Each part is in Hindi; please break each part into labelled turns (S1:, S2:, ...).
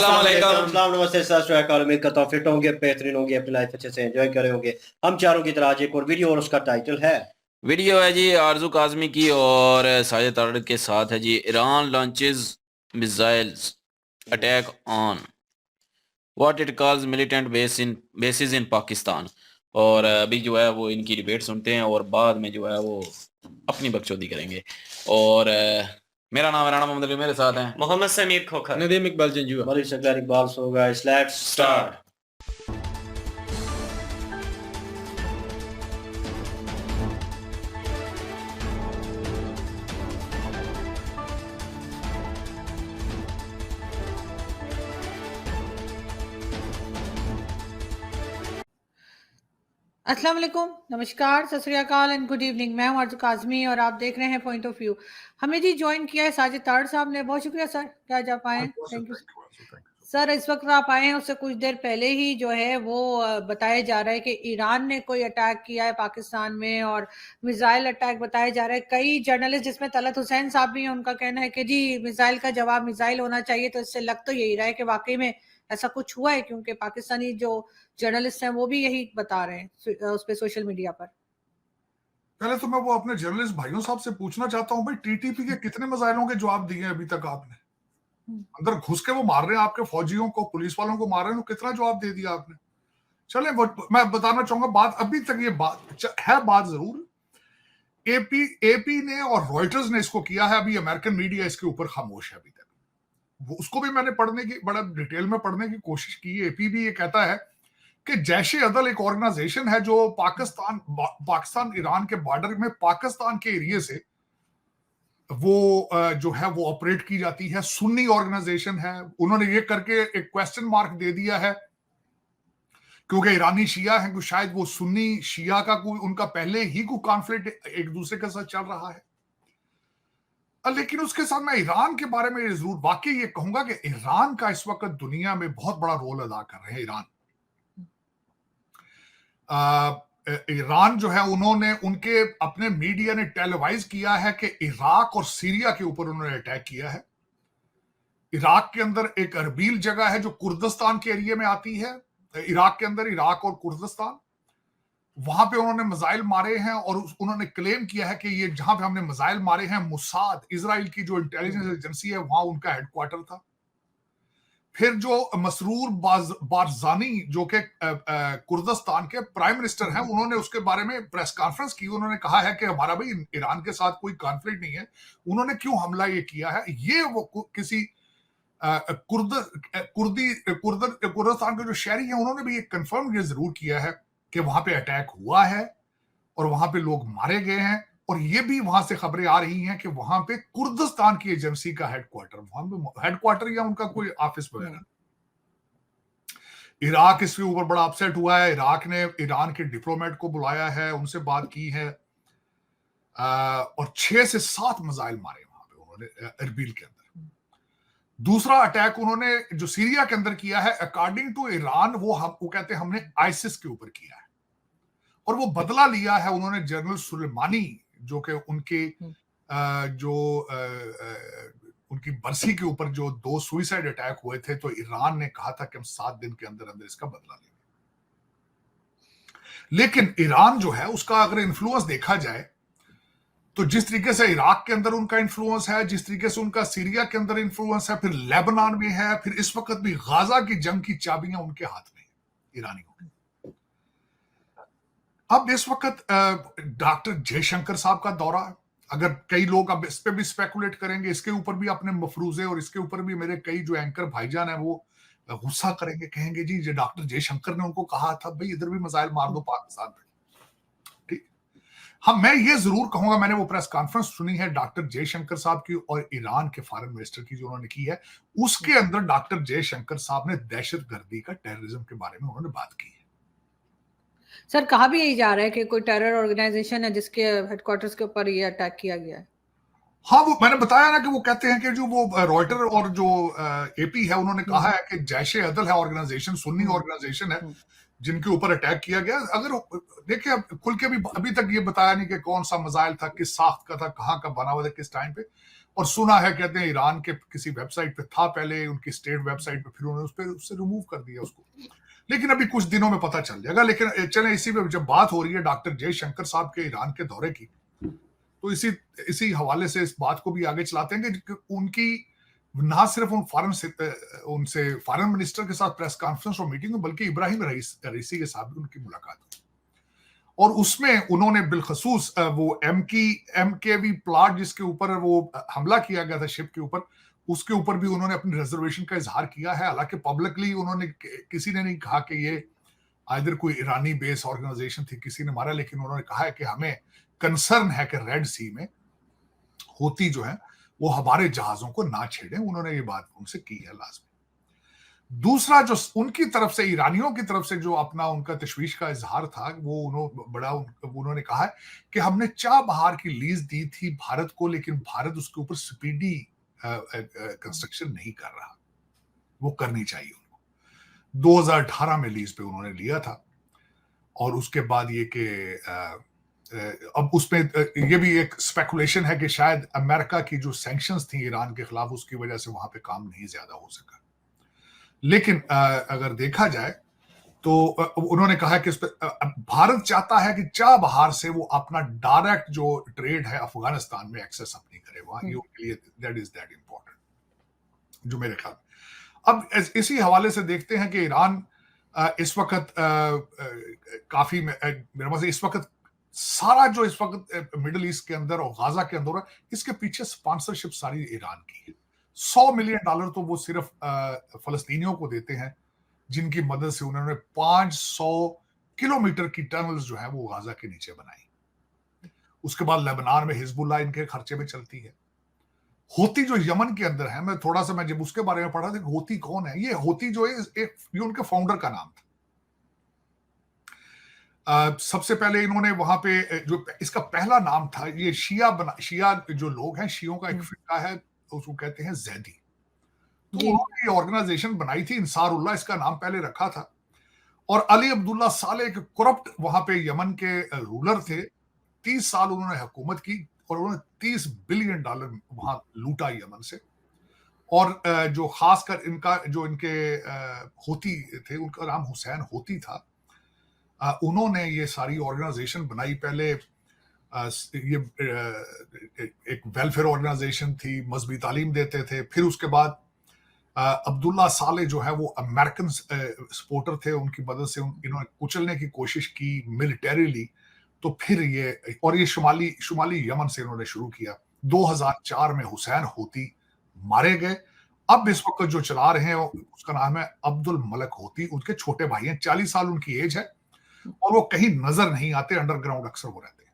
S1: अस्सलाम वालेकुम।
S2: अस्सलाम नमस्ते सत श्री अकाल। उम्मीद करता हूँ फिट होंगे, बेहतरीन होंगे, अपनी लाइफ अच्छे से एंजॉय कर रहे होंगे। हम चारों की तरह आज एक और वीडियो और उसका टाइटल है
S1: वीडियो है जी आरजू काजमी की और साजिद तारड़ के साथ है जी। Iran launches missiles attack on what it calls militant basis in Pakistan. और अभी जो है वो इनकी डिबेट सुनते हैं और बाद में जो है वो अपनी बकचोदी करेंगे। और मेरा नाम है राणा मोहम्मद अली, मेरे साथ हैं
S3: मोहम्मद समीर खोखर,
S1: नदीम इकबाल जंजुआ।
S2: बड़ी सकलार Iqbal so guys, let's start.
S4: अस्सलाम वालेकुम, नमस्कार, सत श्री अकाल एंड गुड इवनिंग। मैं हूं आरजू काजमी और आप देख रहे हैं पॉइंट ऑफ व्यू। हमें जी ज्वाइन किया है साजिद तारड़ साहब ने। बहुत शुक्रिया सर कि आज आप आए। Thank you sir. इस वक्त आप आए हैं, उससे कुछ देर पहले ही जो है वो बताया जा रहा है कि ईरान ने कोई अटैक किया है पाकिस्तान में और मिसाइल अटैक बताया जा रहा है। कई जर्नलिस्ट जिसमें तलत हुसैन साहब भी हैं, उनका कहना है कि जी मिसाइल का जवाब मिसाइल होना चाहिए। तो इससे लग तो यही रहा है कि वाकई में ऐसा कुछ हुआ है, क्योंकि पाकिस्तानी जो जर्नलिस्ट हैं वो भी यही बता रहे हैं उस पे सोशल मीडिया पर।
S5: पहले तो मैं वो अपने जर्नलिस्ट भाइयों साहब से पूछना चाहता हूं, भाई टीटीपी के कितने मिसाइलों के जवाब दिए अभी तक आपने? अंदर घुस के वो मार रहे हैं आपके फौजियों को, पुलिस वालों को मार रहे हैं, तो कितना जवाब दे दिया आपने? चले मैं बताना चाहूंगा बात अभी तक ये बात है, बात जरूर एपी ने और रॉयटर्स ने इसको किया है। अभी अमेरिकन मीडिया इसके ऊपर खामोश है अभी तक। उसको भी मैंने पढ़ने की बड़ा डिटेल में पढ़ने की कोशिश की। एपी भी ये कहता है कि जैश ए अदल एक ऑर्गेनाइजेशन है जो पाकिस्तान ईरान के बॉर्डर में पाकिस्तान के एरिया से वो जो है वो ऑपरेट की जाती है। सुन्नी ऑर्गेनाइजेशन है। उन्होंने ये करके एक क्वेश्चन मार्क दे दिया है क्योंकि ईरानी शिया है, कि शायद वो सुन्नी शिया का कोई उनका पहले ही कोई कॉन्फ्लिक्ट एक दूसरे के साथ चल रहा है। लेकिन उसके साथ मैं ईरान के बारे में जरूर वाकई ये कहूंगा कि ईरान का इस वक्त दुनिया में बहुत बड़ा रोल अदा कर रहे हैं। ईरान जो है, उन्होंने उनके अपने मीडिया ने टेलीवाइज किया है कि इराक और सीरिया के ऊपर उन्होंने अटैक किया है। इराक के अंदर एक अरबील जगह है जो कुर्दिस्तान के एरिया में आती है। इराक के अंदर इराक और कुर्दिस्तान, वहां पे उन्होंने मिसाइल मारे हैं और उन्होंने क्लेम किया है कि ये जहां पे हमने मिसाइल मारे हैं, मुसाद इजराइल की जो इंटेलिजेंस एजेंसी है, वहां उनका हेडक्वार्टर था। फिर जो मसरूर बारजानी जो कि कुर्दिस्तान के प्राइम मिनिस्टर हैं, उन्होंने उसके बारे में प्रेस कॉन्फ्रेंस की। उन्होंने कहा है कि हमारा भाई ईरान के साथ कोई कॉन्फ्लिक्ट नहीं है, उन्होंने क्यों हमला ये किया है। ये वो किसी कुर्दिस्तान के जो शहरी हैं, उन्होंने भी ये कंफर्म ये जरूर किया है कि वहां पे अटैक हुआ है और वहां पे लोग मारे गए हैं। और ये भी वहां से खबरें आ रही हैं कि वहां पे कुर्दिस्तान की एजेंसी का हेडक्वार्टर या उनका कोई ऑफिस वगैरह। इराक इसके ऊपर बड़ा अपसेट हुआ है। इराक ने ईरान के डिप्लोमेट को बुलाया है, उनसे बात की है और 6 से 7 मिसाइल मारे वहां पे उन्होंने अरबील के अंदर। दूसरा अटैक उन्होंने जो सीरिया के अंदर किया है, अकॉर्डिंग टू ईरान, वो कहते हैं हमने आईसिस के ऊपर किया है और वो बदला लिया है उन्होंने। जनरल सुलेमानी जो कि उनके उनकी बरसी के ऊपर जो 2 सुइसाइड अटैक हुए थे, तो ईरान ने कहा था कि हम 7 दिन के अंदर अंदर इसका बदला लेंगे। लेकिन ईरान जो है, उसका अगर इन्फ्लुएंस देखा जाए तो जिस तरीके से इराक के अंदर उनका इन्फ्लुएंस है, जिस तरीके से उनका सीरिया के अंदर इन्फ्लुएंस है, फिर लेबनान में है, फिर इस वक्त भी गाजा की जंग की चाबियां उनके हाथ में ईरानियों के। अब इस वक्त डॉक्टर जयशंकर साहब का दौरा है। अगर कई लोग अब इस पे भी स्पेकुलेट करेंगे, इसके ऊपर भी अपने मफरूजे और इसके ऊपर भी मेरे कई जो एंकर भाईजान है वो गुस्सा करेंगे, कहेंगे जी जो डॉक्टर जयशंकर ने उनको कहा था भाई इधर भी मिसाइल मार दो पाकिस्तान पे। ठीक, हाँ, मैं ये जरूर कहूंगा, मैंने वो प्रेस कॉन्फ्रेंस सुनी है डॉक्टर जयशंकर साहब की और ईरान के फॉरेन मिनिस्टर की जो उन्होंने की है, उसके अंदर डॉक्टर जयशंकर साहब ने दहशतगर्दी का, टेररिज्म के बारे में उन्होंने बात की है।
S4: सर, कहा भी यही जा रहा है कि कोई टेरर ऑर्गेनाइजेशन है जिसके हेडक्वार्टर्स के ऊपर ये अटैक किया गया है।
S5: हाँ, वो मैंने बताया ना कि वो कहते हैं कि जो वो रॉयटर और जो एपी है, उन्होंने कहा है कि जैश ए अदल है ऑर्गेनाइजेशन, सुन्नी ऑर्गेनाइजेशन है जिनके ऊपर अटैक किया गया। अगर देखिए खुल के भी अभी तक ये बताया नहीं कि कौन सा मिसाइल था, किस साख्त का था, कहाँ का बना हुआ था, किस टाइम पे। और सुना है कहते हैं ईरान के किसी वेबसाइट पे था पहले, उनकी स्टेट वेबसाइट पे, फिर उन्होंने उस पर उससे रिमूव कर दिया उसको। लेकिन अभी कुछ दिनों में पता चल जाएगा। लेकिन चले इसी में जब बात हो रही है डॉक्टर जयशंकर साहब के ईरान के दौरे की, तो इसी हवाले से इस बात को भी आगे चलाते हैं कि उनकी ना सिर्फ उनसे फॉरेन मिनिस्टर के साथ प्रेस कॉन्फ्रेंस और मीटिंग, बल्कि इब्राहिम रईसी के साथ भी उनकी मुलाकात हुई। और उसमें उन्होंने बिलखसूस वो एमकेवी प्लाट जिसके ऊपर वो हमला किया गया था शिप के ऊपर, उसके ऊपर भी उन्होंने अपनी रिजर्वेशन का इजहार किया है। हालांकि पब्लिकली उन्होंने किसी ने नहीं कहा कि ये आइदर कोई ईरानी बेस ऑर्गेनाइजेशन थी, किसी ने मारा, लेकिन उन्होंने कहा है कि हमें कंसर्न है कि रेड सी में होती जो है वो हमारे जहाजों को ना छेड़े। उन्होंने ये बात उनसे की है लाजमी। दूसरा जो उनकी तरफ से, ईरानियों की तरफ से जो अपना उनका तशवीश का इजहार था, वो उन्होंने कहा है कि हमने चाबहार की लीज दी थी भारत को, लेकिन भारत उसके ऊपर स्पीडी कंस्ट्रक्शन नहीं कर रहा, वो करनी चाहिए उनको। 2018 में लीज पे उन्होंने लिया था। और उसके बाद ये कि अब उसमें ये भी एक स्पेकुलेशन है कि शायद अमेरिका की जो सैंक्शंस थी ईरान के खिलाफ, उसकी वजह से वहां पे काम नहीं ज्यादा हो सका। लेकिन अगर देखा जाए तो उन्होंने कहा कि भारत चाहता है कि चाबहार से वो अपना डायरेक्ट जो ट्रेड है अफगानिस्तान में एक्सेस अपनी करे वहां, ये उनके लिए दैट इंपॉर्टेंट जो मेरे ख्याल में। अब इसी हवाले से देखते हैं कि ईरान इस वक्त काफी मेरे पास इस वक्त सारा जो इस वक्त मिडिल ईस्ट के अंदर और गाजा के अंदर, इसके पीछे स्पॉन्सरशिप सारी ईरान की है। $100 मिलियन तो वो सिर्फ फलस्तीनियों को देते हैं, जिनकी मदद से उन्होंने 500 किलोमीटर की टनल्स जो है वो गाजा के नीचे बनाई। उसके बाद लेबनान में हिजबुल्लाह इनके खर्चे में चलती है। होती जो यमन के अंदर है, मैं जब उसके बारे में पढ़ा था, होती कौन है, ये होती जो है ये उनके फाउंडर का नाम था। सबसे पहले इन्होंने वहां पे जो इसका पहला नाम था, ये शिया जो लोग हैं, शियों का एक फिरका है, उसको कहते हैं जैदी। तो उन्होंने ये ऑर्गेनाइजेशन बनाई थी, इंसारुल्लाह इसका नाम पहले रखा था। और अली अब्दुल्ला साले एक करप्ट वहां पे यमन के रूलर थे। 30 साल उन्होंने हुकूमत की और उन्होंने $30 बिलियन वहां लूटा यमन से। और जो खासकर इनके होती थे, उनका नाम हुसैन होती था। उन्होंने ये सारी ऑर्गेनाइजेशन बनाई। पहले ये एक वेलफेयर ऑर्गेनाइजेशन थी, मजहबी तालीम देते थे। फिर उसके बाद अब्दुल्ला साले जो है वो अमेरिकन सपोर्टर थे, उनकी मदद से इन्होंने कुचलने की कोशिश की मिलिटरीली। तो फिर ये शुमाली यमन से इन्होंने शुरू किया। 2004 में हुसैन होती मारे गए। अब इस वक्त जो चला रहे हैं उसका नाम है अब्दुल मलक होती। उनके छोटे भाई हैं, 40 साल उनकी एज है, और वो कहीं नजर नहीं आते, अंडरग्राउंड अक्सर वो रहते हैं।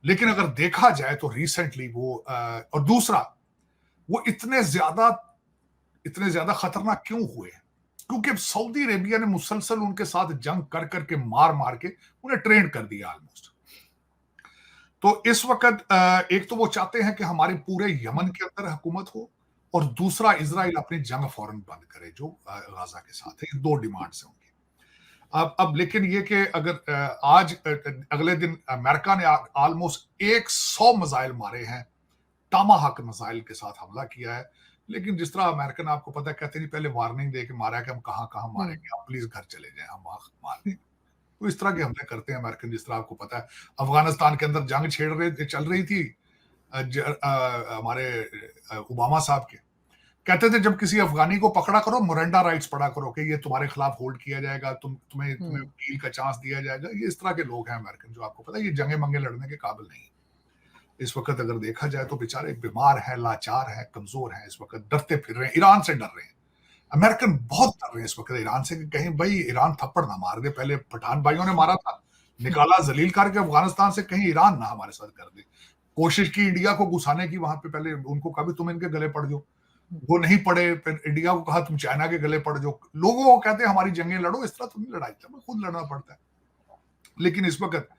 S5: लेकिन अगर देखा जाए तो रिसेंटली वो और दूसरा, वो इतने ज्यादा खतरनाक क्यों हुए? क्योंकि सऊदी अरेबिया ने मुसलसल उनके साथ जंग कर करके मार के उन्हें ट्रेन कर दिया ऑलमोस्ट। तो इस वक्त एक तो वो चाहते हैं कि हमारे पूरे यमन के अंदर हुकूमत हो, और दूसरा इजराइल अपनी जंग फौरन बंद करे जो गाजा के साथ है। 2 डिमांड्स हैं उनकी। अब लेकिन ये कि अगर आज अगले दिन अमेरिका ने ऑलमोस्ट 100 मिसाइल मारे हैं, टामाहाक मिसाइल के साथ हमला किया है। लेकिन जिस तरह अमेरिकन, आपको पता है, कहते नहीं पहले वार्निंग दे के मारा है कि हम कहाँ मारेंगे, आप प्लीज घर चले जाएं, हम वहां मार देंगे। तो इस तरह के हमले करते हैं अमेरिकन। जिस तरह आपको पता है अफगानिस्तान के अंदर जंग चल रही थी, हमारे ओबामा साहब के कहते थे जब किसी अफगानी को पकड़ा करो, मोरंडा राइट्स पढ़ा करो कि ये तुम्हारे खिलाफ होल्ड किया जाएगा, तुम्हें वकील का चांस दिया जाएगा। ये इस तरह के लोग हैं अमेरिकन, जो आपको पता है ये जंगे मंगे लड़ने के काबिल नहीं। इस वक्त अगर देखा जाए तो बेचारे बीमार हैं, लाचार हैं, कमजोर हैं, इस वक्त डरते फिर रहे हैं, ईरान से डर रहे हैं। अमेरिकन बहुत डर रहे हैं इस वक्त ईरान से कि कहीं भाई ईरान थप्पड़ ना मार दे। पहले पठान भाइयों ने मारा था, निकाला जलील करके अफगानिस्तान से, कहीं ईरान ना हमारे साथ कर दे। कोशिश की इंडिया को घुसाने की वहां पे, पहले उनको कहा भी तुम इनके गले पड़ जाओ, वो नहीं पड़े। फिर इंडिया को कहा तुम चाइना के गले पड़ जाओ। लोगों को कहते हैं हमारी जंगें लड़ो, इस तरह तुम लड़ाई खुद लड़ना पड़ता है। लेकिन इस वक्त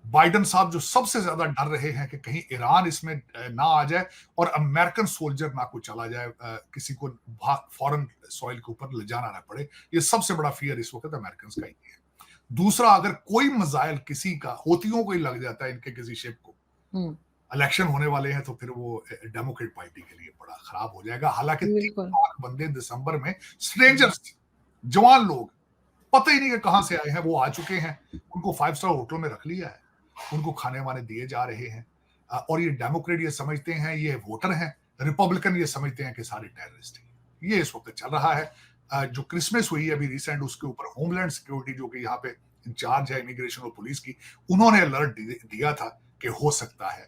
S5: बाइडन साहब जो सबसे ज्यादा डर रहे हैं कि कहीं ईरान इसमें ना आ जाए और अमेरिकन सोल्जर ना कोई चला जाए, किसी को फॉरेन सॉइल के ऊपर ले जाना ना पड़े। ये सबसे बड़ा फियर इस वक्त अमेरिकन का ही है। दूसरा, अगर कोई मिसाइल किसी का होतियों को ही लग जाता है, इनके किसी शिप को, इलेक्शन होने वाले हैं, तो फिर वो डेमोक्रेट पार्टी के लिए बड़ा खराब हो जाएगा। हालांकि 3 लाख बंदे दिसंबर में स्ट्रेंजर्स, जवान लोग, पता ही नहीं कि कहां से आए हैं, वो आ चुके हैं, उनको 5 स्टार होटल में रख लिया है, उनको खाने वाने दिए जा रहे हैं। और ये डेमोक्रेट ये समझते हैं ये वोटर हैं, रिपब्लिकन ये समझते हैं कि सारे टेररिस्ट हैं। ये इस वक्त चल रहा है। जो क्रिसमस हुई है अभी रिसेंट, उसके ऊपर होमलैंड सिक्योरिटी, जो कि यहाँ पे इंचार्ज है इमिग्रेशन और पुलिस की, उन्होंने अलर्ट दिया था कि हो सकता है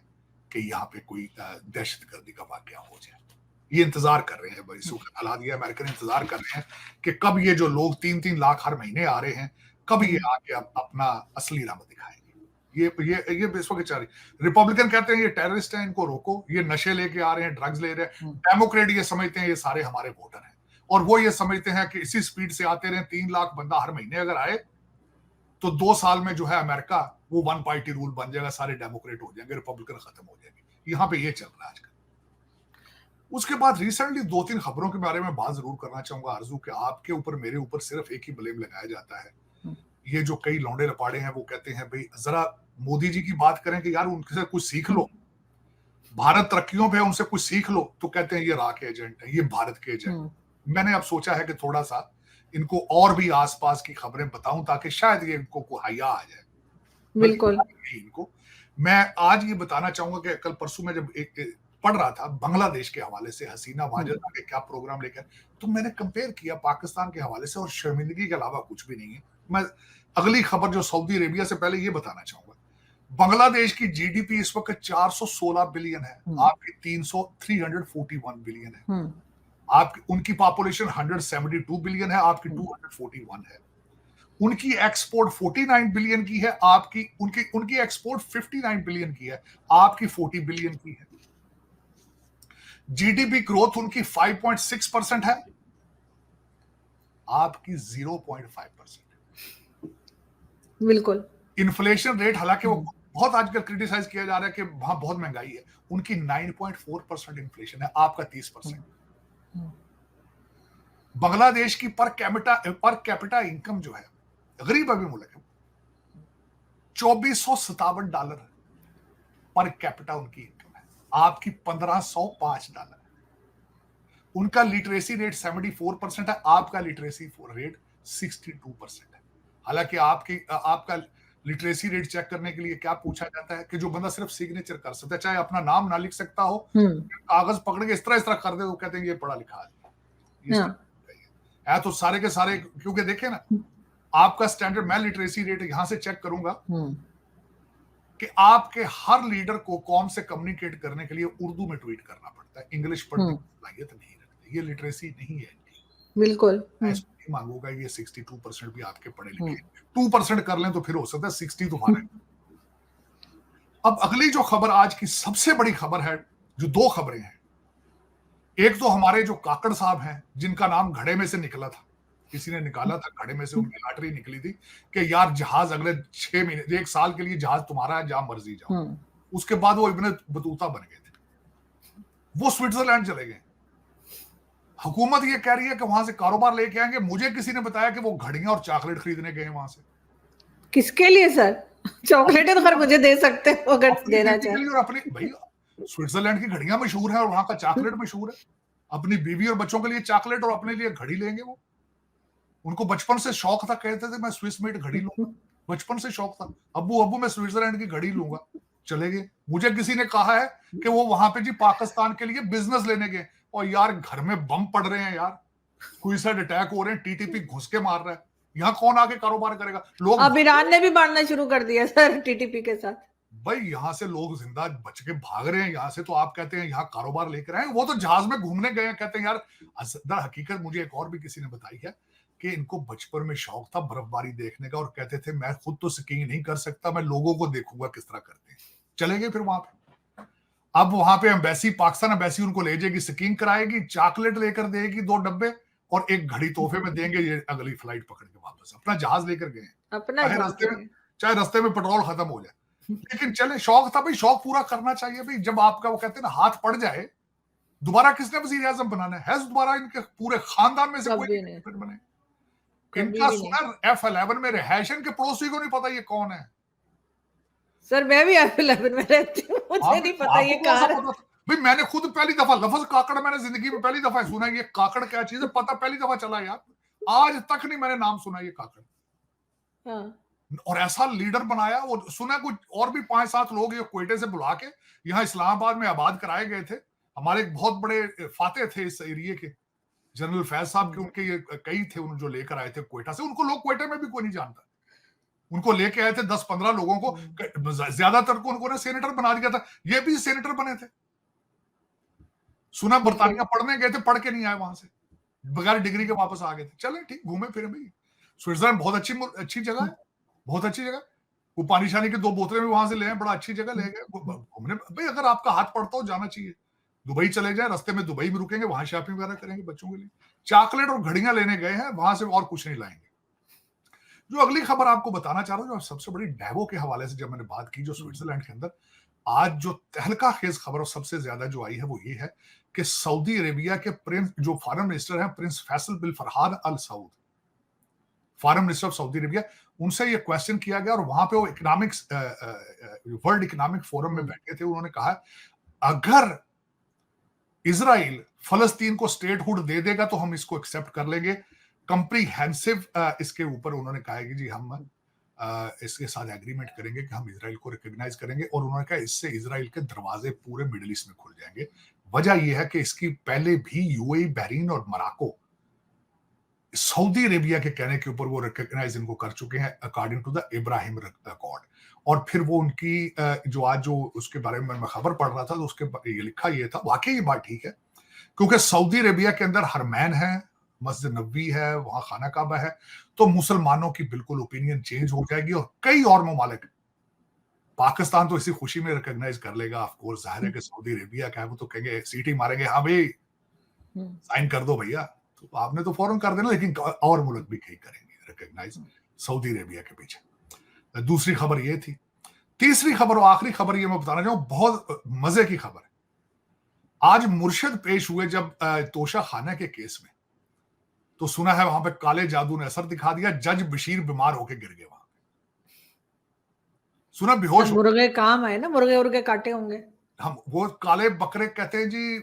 S5: कि यहाँ पे कोई दहशतगर्दी का वाकया हो जाए। ये इंतजार कर रहे हैं, इस वक्त हालात ये अमेरिकन इंतजार कर रहे हैं कि कब ये जो लोग 3-3 लाख हर महीने आ रहे हैं, कब ये आके अपना असली रंग दिखाएंगे। ये इस वक्त चल रही। रिपब्लिकन कहते हैं ये टेररिस्ट हैं, इनको रोको, ये नशे लेके आ रहे हैं, ड्रग्स ले रहे हैं। डेमोक्रेट ये समझते हैं ये सारे हमारे वोटर हैं, और वो ये समझते हैं कि इसी स्पीड से आते रहे, 3 लाख बंदा हर महीने अगर आए तो 2 साल में जो है अमेरिका वो 1 पार्टी रूल बन जाएगा, सारे डेमोक्रेट हो जाएंगे, रिपब्लिकन खत्म हो जाएंगे। यहाँ पे ये चल रहा है आजकल। उसके बाद रिसेंटली 2-3 खबरों के बारे में बात जरूर करना चाहूंगा आरजू, कि आपके ऊपर मेरे ऊपर सिर्फ एक ही ब्लेम लगाया जाता है। ये जो कई लौंडे लपाड़े हैं वो कहते हैं भाई जरा मोदी जी की बात करें कि यार उनसे कुछ सीख लो, भारत तरक्कियों पे उनसे कुछ सीख लो, तो कहते हैं ये रा के एजेंट है, ये भारत के एजेंट। मैंने अब सोचा है कि थोड़ा सा इनको और भी आसपास की खबरें बताऊं ताकि शायद ये इनको हया आ जाए।
S4: बिल्कुल।
S5: इनको मैं आज ये बताना चाहूंगा कि कल परसों में जब एक पढ़ रहा था बांग्लादेश के हवाले से, हसीना वाजद के क्या प्रोग्राम लेकर, तो मैंने कंपेयर किया पाकिस्तान के हवाले से, और शर्मिंदगी के अलावा कुछ भी नहीं है। मैं अगली खबर जो सऊदी अरेबिया से पहले ये बताना चाहूंगा, बांग्लादेश की जीडीपी इस वक्त 416 बिलियन है, आपकी 341 बिलियन है। आपकी उनकी पॉपुलेशन 172 बिलियन है, आपकी 241 है। उनकी एक्सपोर्ट 49 बिलियन की है, आपकी उनकी एक्सपोर्ट 59 बिलियन की है, आपकी 40 बिलियन की है। जीडीपी ग्रोथ उनकी 5.6% है, आपकी 0.5%।
S4: बिल्कुल।
S5: इन्फ्लेशन रेट, हालांकि वो बहुत आजकल क्रिटिसाइज किया जा रहा है कि वहां बहुत महंगाई है, उनकी 9.4% इन्फ्लेशन है, आपका 30%। बांग्लादेश की पर कैपिटा इनकम जो है, गरीब अभी मुल्क है, $2457 पर कैपिटा उनकी इनकम है, आपकी $1505 है। उनका लिटरेसी रेट 74% है, आपका लिटरेसी रेट 62% है। हालांकि आपका लिटरेसी रेट चेक करने के लिए क्या पूछा जाता है कि जो बंदा सिर्फ सिग्नेचर कर सकता है, चाहे अपना नाम ना लिख सकता हो, कागज पकड़ के इस तरह कर दे, वो कहते हैं ये पढ़ा लिखा है। तो सारे के सारे, क्योंकि देखे ना आपका स्टैंडर्ड, मैं लिटरेसी रेट यहां से चेक करूंगा कि आपके हर लीडर को कौम से कम्युनिकेट करने के लिए उर्दू में ट्वीट करना पड़ता है, इंग्लिश पढ़ने की सलाहियत नहीं रखते, ये लिटरेसी नहीं है। बिल्कुल। मैं नहीं मांगूंगा ये 62% भी आपके पढ़े लिखे, 2% कर लें तो फिर हो सकता है 60 तुम्हारे। अब अगली जो खबर आज की सबसे बड़ी खबर है, जो 2 खबरें हैं, एक तो हमारे जो काकड़ साहब हैं, जिनका नाम घड़े में से निकला था, किसी ने निकाला था घड़े में से, उनकी लॉटरी निकली थी कि यार जहाज अगले 6 महीने 1 साल के लिए जहाज तुम्हारा है, जहां मर्जी जाओ। उसके बाद वो इब्ने बतूता बन गए थे, वो स्विट्जरलैंड चले गए। हुकूमत ये कह रही है कि वहां से कारोबार लेके आएंगे। मुझे किसी ने बताया कि वो घड़ियां और चॉकलेट खरीदने गए वहां से।
S4: किसके लिए सर? चॉकलेट तो खैर मुझे दे सकते हो अगर देना चाहे।
S5: और अपने भाई स्विट्जरलैंड की घड़ियां मशहूर है और वहां का चॉकलेट मशहूर है। अपनी बीवी और बच्चों के लिए चॉकलेट और अपने लिए घड़ी लेंगे। वो उनको बचपन से शौक था, कहते थे मैं स्विस मेड घड़ी लूंगा, बचपन से शौक था, अब्बू मैं स्विट्जरलैंड की घड़ी लूंगा, चले गए। मुझे किसी ने कहा है कि वो वहां पे जी पाकिस्तान के लिए बिजनेस लेने गए, और यार घर में बम पड़ रहे हैं यार, सुसाइड अटैक हो रहे हैं, टीटीपी घुस के मार रहा है, यहाँ कौन आके कारोबार करेगा? लोग
S4: अब ईरान ने भी मारना शुरू कर दिया सर टीटीपी के साथ।
S5: भाई यहाँ से लोग जिंदा बच के भाग रहे हैं यहाँ से, तो आप कहते हैं यहाँ कारोबार लेकर आए। वो तो जहाज में घूमने गए हैं, कहते हैं यार दर हकीकत मुझे एक और भी किसी ने बताई है कि इनको बचपन में शौक था बर्फबारी देखने का, और कहते थे मैं खुद तो स्कीइंग नहीं कर सकता, मैं लोगों को देखूंगा किस तरह करते हैं। चले गए फिर वहां पे। अब वहां पे एम्बेसी, पाकिस्तान एम्बेसी उनको ले जाएगी, स्कीइंग कराएगी, चॉकलेट लेकर देगी 2 डब्बे और एक घड़ी तोहफे में देंगे, ये अगली फ्लाइट पकड़ के वापस अपना जहाज लेकर गए, चाहे रास्ते में पेट्रोल खत्म हो जाए, लेकिन चले शौक था भाई, शौक पूरा करना चाहिए भाई। जब आपका वो कहते हैं ना हाथ पड़ जाए, दोबारा किसने वजीर आजम बनाना है? दोबारा इनके पूरे खानदान में से कोई बने। इनका
S4: भी नहीं।
S5: सुना F11 में रहायश है, इनके पड़ोसी को नहीं पता ये कौन है।
S4: सर मैं भी F11 में रहती हूँ, मुझे नहीं पता ये
S5: आपको कौन सा
S4: कार है।
S5: पता था? भाई मैंने खुद पहली दफा लफ्ज काकड़ मैंने जिंदगी में पहली दफा सुना, ये काकड़ क्या चीज है पता पहली दफा चला यार, आज तक नहीं मैंने नाम सुना ये काकड़।
S4: हाँ।
S5: और ऐसा लीडर बनाया, और सुना कुछ और भी 5-7 लोग ये क्वेटे से बुला के यहाँ इस्लामाबाद में आबाद कराए गए थे। हमारे एक बहुत बड़े फाते थे इस एरिया के, जनरल फैज साहब के, उनके ये कई थे उन जो लेकर आए थे क्वेटा से। उनको लोग क्वेटा में भी कोई नहीं जानता, उनको लेके आए थे 10-15 लोगों को, ज्यादातर को उन्होंने सेनेटर बना दिया था। ये भी सेनेटर बने थे। सुना बरतानिया पढ़ने गए थे, पढ़ के नहीं आए वहां से, बगैर डिग्री के वापस आ गए थे। चले ठीक, घूमे फिरे भाई। स्विट्जरलैंड बहुत अच्छी जगह है, बहुत अच्छी जगह। वो पानी शानी की 2 बोतलें भी वहां से ले आए, बड़ा अच्छी जगह ले गए घूमने। भाई अगर आपका हाथ पड़ता हो जाना चाहिए। दुबई चले जाए, रास्ते में दुबई में रुकेंगे, वहां शॉपिंग वगैरह करेंगे बच्चों के लिए। चॉकलेट और घड़ियां लेने गए हैं वहां से, और कुछ नहीं लाएंगे। जो अगली खबर आपको बताना चाह रहा हूं, जो सबसे बड़ी डैवो के हवाले से जब मैंने बात की, जो स्विट्जरलैंड के अंदर आज जो तहलका खेज खबर और सबसे ज्यादा जो आई है वो ये है कि सऊदी अरेबिया के प्रिंस, जो फॉरेन मिनिस्टर हैं, prince Faisal bin Farhan Al Saud, foreign minister of Saudi Arabia, उनसे ये क्वेश्चन किया गया। और वहां पे वो इकोनॉमिक्स वर्ल्ड इकोनॉमिक फोरम में बैठे थे। उन्होंने कहा अगर इजराइल फलस्तीन को स्टेटहुड दे देगा तो हम इसको एक्सेप्ट कर लेंगे। कंप्रीहेंसिव इसके ऊपर उन्होंने कहा है कि जी हम इसके साथ एग्रीमेंट करेंगे कि हम इजराइल को रिकॉग्नाइज करेंगे। और उन्होंने कहा इससे इजराइल के दरवाजे पूरे मिडिल ईस्ट में खुल जाएंगे। वजह यह है कि इसकी पहले भी यूएई, बहरीन और मोरक्को सऊदी अरेबिया के कहने के ऊपर वो रिकॉग्नाइज इनको कर चुके हैं according to the Ibrahim accord. और फिर वो उनकी जो आज जो उसके बारे में मैं खबर पढ़ रहा था तो उसके ये लिखा ये था, वाकई ये बात ठीक है, क्योंकि सऊदी अरेबिया के अंदर हरमैन है, मस्जिद नबवी है, वहां खाना काबा है, तो मुसलमानों की बिल्कुल ओपिनियन चेंज हो जाएगी। और कई और ममालिक, पाकिस्तान तो इसी खुशी में रिकॉग्नाइज कर लेगा, ऑफ कोर्स जाहिर है कि सऊदी अरेबिया का है, वो तो कहेंगे सीटी मारेंगे, हाँ भाई साइन कर दो भैया, तो आपने तो फौरन कर देना। लेकिन और मुल्क भी कहीं करेंगे रिकॉग्नाइज सऊदी अरेबिया के पीछे। दूसरी खबर ये थी। तीसरी खबर और आखिरी खबर ये मैं बताना चाहूं, बहुत मजे की खबर है। आज मुर्शिद पेश हुए जब तोशा खाना के केस में, तो सुना है वहां पे काले जादू ने असर दिखा दिया, जज बशीर बीमार होकर गिर गए वहां पे, सुना बेहोश।
S4: मुर्गे काम आए ना, मुर्गे उर्गे काटे होंगे।
S5: हम वो काले बकरे कहते हैं जी,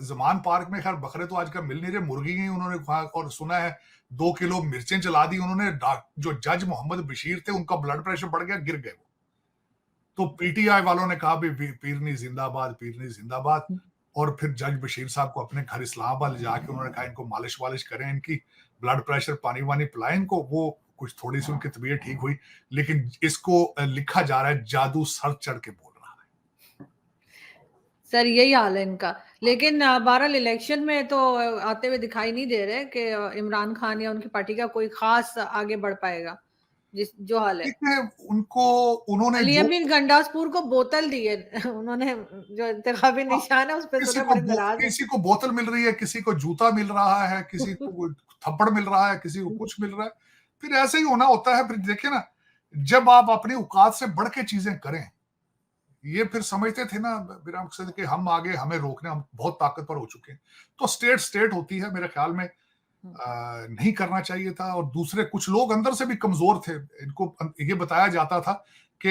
S5: जमान पार्क में, खैर बकरे तो आजकल मिल नहीं रहे, मुर्गी ही उन्होंने खा। और सुना है 2 किलो मिर्चें चला दी उन्होंने। जो जज मोहम्मद बशीर थे उनका ब्लड प्रेशर बढ़ गया, गिर गए वो। तो पीटीआई वालों ने कहा पीरनी जिंदाबाद, पीरनी जिंदाबाद। और फिर जज बशीर साहब को अपने घर इस्लामाबाद ले जाके उन्होंने कहा इनको मालिश वालिश करें, इनकी ब्लड प्रेशर पानी वानी पिलाएं इनको। वो कुछ थोड़ी सी उनकी तबीयत ठीक हुई, लेकिन इसको लिखा जा रहा है जादू सर चढ़ के बोल रहा है।
S4: सर यही हाल है इनका। लेकिन बहरहाल इलेक्शन में तो आते हुए दिखाई नहीं दे रहे कि इमरान खान या उनकी पार्टी का कोई खास आगे बढ़ पाएगा, जो हाल है।
S5: उन्होंने
S4: अली अमीन गंडासपुर को बोतल दी है उन्होंने, जो इंतखाबी निशान है उस पर
S5: किसी को बोतल मिल रही है, किसी को जूता मिल रहा है, किसी को थप्पड़ मिल रहा है, किसी को कुछ मिल रहा है। फिर ऐसे ही होना होता है। फिर देखिए ना, जब आप अपनी औकात से बढ़ के चीजें करें, ये फिर समझते थे ना बिना मकसद के हम आगे, हमें रोकने, हम बहुत ताकतवर हो चुके हैं। तो स्टेट होती है, मेरे ख्याल में नहीं करना चाहिए था। और दूसरे कुछ लोग अंदर से भी कमजोर थे। इनको ये बताया जाता था कि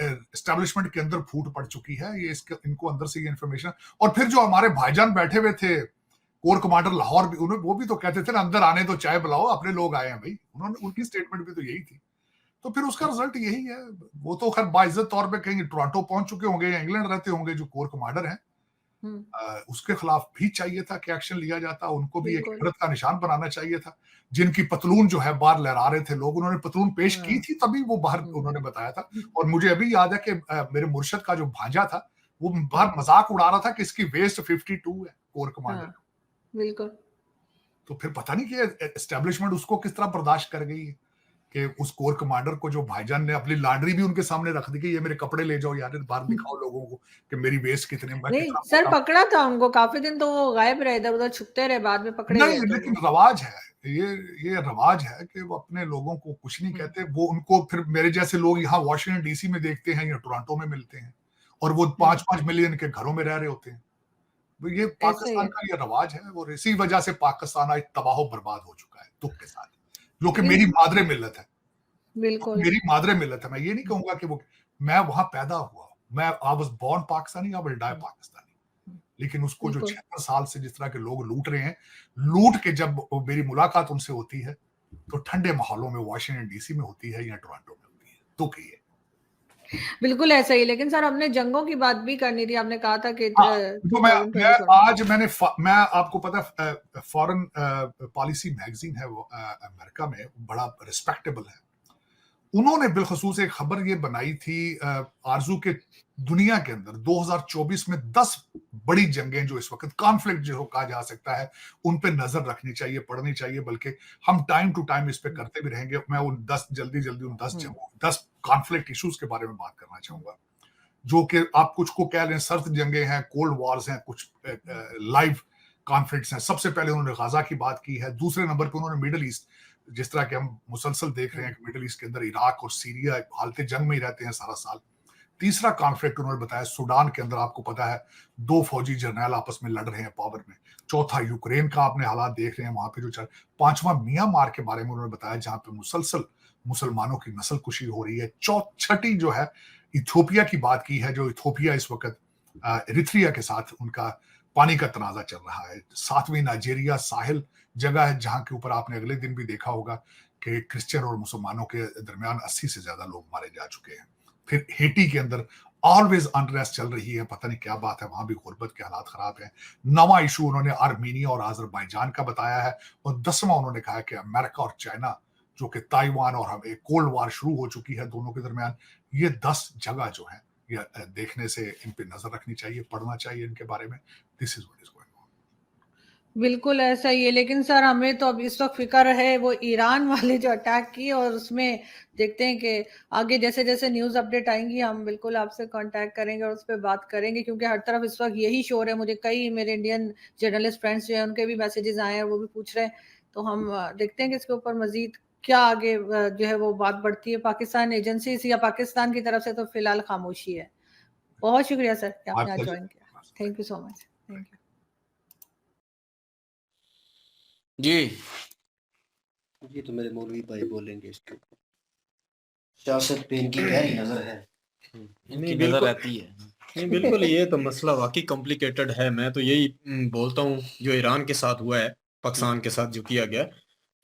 S5: एस्टेब्लिशमेंट के अंदर फूट पड़ चुकी है, ये इनको अंदर से ये इन्फॉर्मेशन। और फिर जो हमारे भाईजान बैठे हुए थे, कोर कमांडर लाहौर भी, वो भी तो कहते थे ना अंदर आने तो चाय बुलाओ, अपने लोग आए हैं भाई। उनकी स्टेटमेंट भी तो यही थी। तो फिर उसका रिजल्ट यही है। वो तो खैर बाइज्जत तौर पे कहीं टोरंटो पहुंच चुके होंगे, इंग्लैंड रहते होंगे, जो कोर कमांडर हैं। उसके खिलाफ भी चाहिए था कि एक्शन लिया जाता, उनको भी एक इबरत का निशान बनाना चाहिए था। जिनकी पतलून जो है बाहर लहरा रहे थे लोग, उन्होंने पतलून पेश की थी, तभी वो बाहर उन्होंने बताया था। और मुझे अभी याद है कि मेरे मुर्शद का जो भांजा था वो बाहर मजाक उड़ा रहा था कि इसकी वेस्ट 52 है कोर कमांडर।
S4: बिल्कुल।
S5: तो फिर पता नहीं कि एस्टेब्लिशमेंट उसको किस तरह बर्दाश्त कर गई कि उस कोर कमांडर को, जो भाईजान ने अपनी लॉन्ड्री भी उनके सामने रख दी कि ये मेरे कपड़े ले जाओ यार, बाहर दिखाओ लोगों को कि मेरी वेस्ट कितने।
S4: नहीं सर, पकड़ा था उनको, काफी दिन तो वो गायब रहे, इधर उधर छुपते रहे, बाद में पकड़े
S5: नहीं, लेकिन रवाज है, ये रवाज है कि वो अपने लोगों को कुछ नहीं कहते। वो उनको फिर मेरे जैसे लोग यहाँ वॉशिंगटन डीसी में देखते हैं या टोरंटो में मिलते हैं, और वो 5-5 मिलियन के घरों में रह रहे होते हैं। ये पाकिस्तान का ये रवाज है, और इसी वजह से पाकिस्तान आज तबाह बर्बाद हो चुका है, दुख के साथ। जो कि मेरी मादरे मिल्लत है,
S4: बिल्कुल
S5: मेरी मादरे मिल्लत है। मैं ये नहीं कहूंगा कि वो, मैं वहां पैदा हुआ, मैं I was born Pakistani, I will die Pakistani. लेकिन उसको जो
S4: बिल्कुल
S5: 76 साल से जिस तरह के लोग लूट रहे हैं, लूट के जब मेरी मुलाकात उनसे होती है तो ठंडे माहौलों में वाशिंगटन डीसी में होती है या टोरंटो में होती है, तो कहिए।
S4: बिल्कुल ऐसा ही। लेकिन सर हमने जंगों की बात भी करनी थी, आपने कहा था कि
S5: हाँ, तो मैं
S4: 2027
S5: आज मैं आपको पता है फॉरेन पॉलिसी मैगजीन है वो अमेरिका में, बड़ा रिस्पेक्टेबल है। उन्होंने बिलखसूस एक खबर ये बनाई थी आरजू के दुनिया के अंदर 2024 में 10 बड़ी जंगें जो इस वक्त कॉन्फ्लिक्ट जो कहा जा सकता है उन पे नजर रखनी चाहिए, पढ़नी चाहिए, बल्कि हम टाइम टू टाइम इस पे करते भी रहेंगे। मैं उन 10 जल्दी उन 10 जंगों 10 कॉन्फ्लिक्ट इश्यूज के बारे में बात करना चाहूंगा, जो कि आप कुछ को कह लें सर्द जंगें हैं, कोल्ड वॉर्स हैं, कुछ लाइव कॉन्फ्लिक्ट्स हैं। सबसे पहले उन्होंने गाजा की बात की है, दूसरे नंबर पे उन्होंने मिडल ईस्ट, जिस तरह के हम मुसलसल देख रहे हैं कि मिडल ईस्ट के अंदर इराक और सीरिया हालते जंग में ही रहते हैं सारा साल। तीसरा कॉन्फ्लिक्ट उन्होंने बताया सूडान के अंदर, आपको पता है 2 फौजी जर्नैल आपस में लड़ रहे हैं पावर में। चौथा यूक्रेन का आपने हालात देख रहे हैं वहां पे जो चल। पांचवा म्यांमार के बारे में उन्होंने बताया जहां पे मुसलसल मुसलमानों की नस्ल कुशी हो रही है। छठी जो है इथियोपिया की बात की है, जो इथियोपिया इस वक्त इरिट्रिया के साथ उनका पानी का तनाजा चल रहा है। सातवीं नाइजीरिया साहिल जगह है जहां के ऊपर आपने अगले दिन भी देखा होगा कि क्रिश्चियन और मुसलमानों के दरमियान 80 से ज्यादा लोग मारे जा चुके हैं। फिर हेटी के अंदर ऑलवेज अनरेस्ट चल रही है, पता नहीं क्या बात है, वहां भी गुर्बत के हालात खराब हैं। नवा इशू उन्होंने आर्मीनिया और अजरबैजान का बताया है। और 10वां उन्होंने कहा है कि अमेरिका और चाइना, जो कि ताइवान और हम एक कोल्ड वार शुरू हो चुकी है दोनों के दरमियान, ये 10 जगह जो है ये देखने से इन पे नजर रखनी चाहिए, पढ़ना चाहिए इनके बारे में। This is what is going on.
S4: बिल्कुल ऐसा ही है। लेकिन सर हमें तो अब इस वक्त फिक्र है वो ईरान वाले जो अटैक की, और उसमें देखते हैं कि आगे जैसे जैसे न्यूज़ अपडेट आएंगी हम बिल्कुल आपसे कांटेक्ट करेंगे और उस पर बात करेंगे, क्योंकि हर तरफ इस वक्त यही शोर है। मुझे कई मेरे इंडियन जर्नलिस्ट फ्रेंड्स जो हैं उनके भी मैसेजेस आए हैं, वो भी पूछ रहे हैं। तो हम देखते हैं कि इसके ऊपर मजीद क्या आगे जो है वो बात बढ़ती है। पाकिस्तान एजेंसी या पाकिस्तान की तरफ से तो फिलहाल खामोशी है। बहुत शुक्रिया सर कि आपने आज ज्वाइन किया। Thank you so much. Thank you
S1: जी।
S2: जी। तो मेरे मौलवी भाई बोलेंगे इसके ऊपर। सियासत पे इनकी गहरी नजर है,
S1: इनकी नजर रहती है।
S3: नहीं बिल्कुल, ये तो मसला वाकई कॉम्प्लिकेटेड है। मैं तो यही बोलता हूँ जो ईरान के साथ हुआ है, पाकिस्तान के साथ जो किया गया,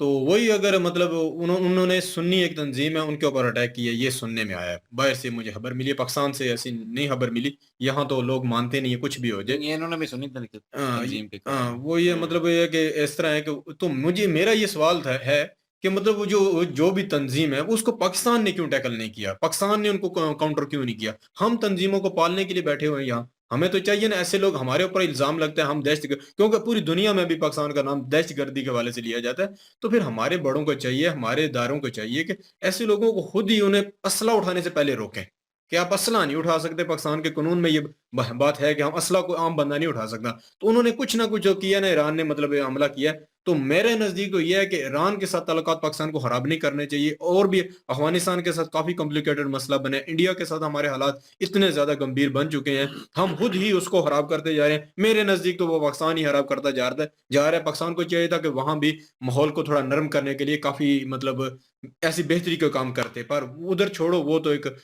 S3: तो वही अगर मतलब उन्होंने सुन्नी एक तंजीम है उनके ऊपर अटैक किया, ये सुनने में आया है। बाहर से मुझे खबर मिली, पाकिस्तान से ऐसी नहीं खबर मिली। यहाँ तो लोग मानते नहीं है कुछ भी हो जाए।
S1: ये इन्होंने भी सुनी तंजीम पे कहा।
S3: वो ये मतलब ये है कि इस तरह है कि, तो मुझे मेरा ये सवाल है कि मतलब वो जो भी तंजीम है उसको पाकिस्तान ने क्यों टैकल नहीं किया, पाकिस्तान ने उनको काउंटर क्यों नहीं किया। हम तंजीमों को पालने के लिए बैठे हुए हैं यहाँ। हमें तो चाहिए ना, ऐसे लोग हमारे ऊपर इल्जाम लगता है हम दहशत, क्योंकि पूरी दुनिया में भी पाकिस्तान का नाम दहशतगर्दी के हवाले से लिया जाता है। तो फिर हमारे बड़ों को चाहिए, हमारे इदारों को चाहिए कि ऐसे लोगों को खुद ही उन्हें असला उठाने से पहले रोकें कि आप असला नहीं उठा सकते। पाकिस्तान के कानून में ये बात है कि हम असला को आम बंदा नहीं उठा सकता। तो उन्होंने कुछ ना कुछ जो किया ना, ईरान ने मतलब हमला किया। तो मेरे नजदीक तो यह है कि ईरान के साथ ताल्लुकात पाकिस्तान को खराब नहीं करने चाहिए। और भी अफगानिस्तान के साथ काफी कॉम्प्लिकेटेड मसला बने, इंडिया के साथ हमारे हालात इतने ज्यादा गंभीर बन चुके हैं, हम खुद ही उसको खराब करते जा रहे हैं। मेरे नजदीक तो वो पाकिस्तान ही खराब करता जा रहा है। पाकिस्तान को चाहिए था कि वहां भी माहौल को थोड़ा नरम करने के लिए काफी मतलब ऐसी बेहतरी का काम करते, पर उधर छोड़ो। वो तो एक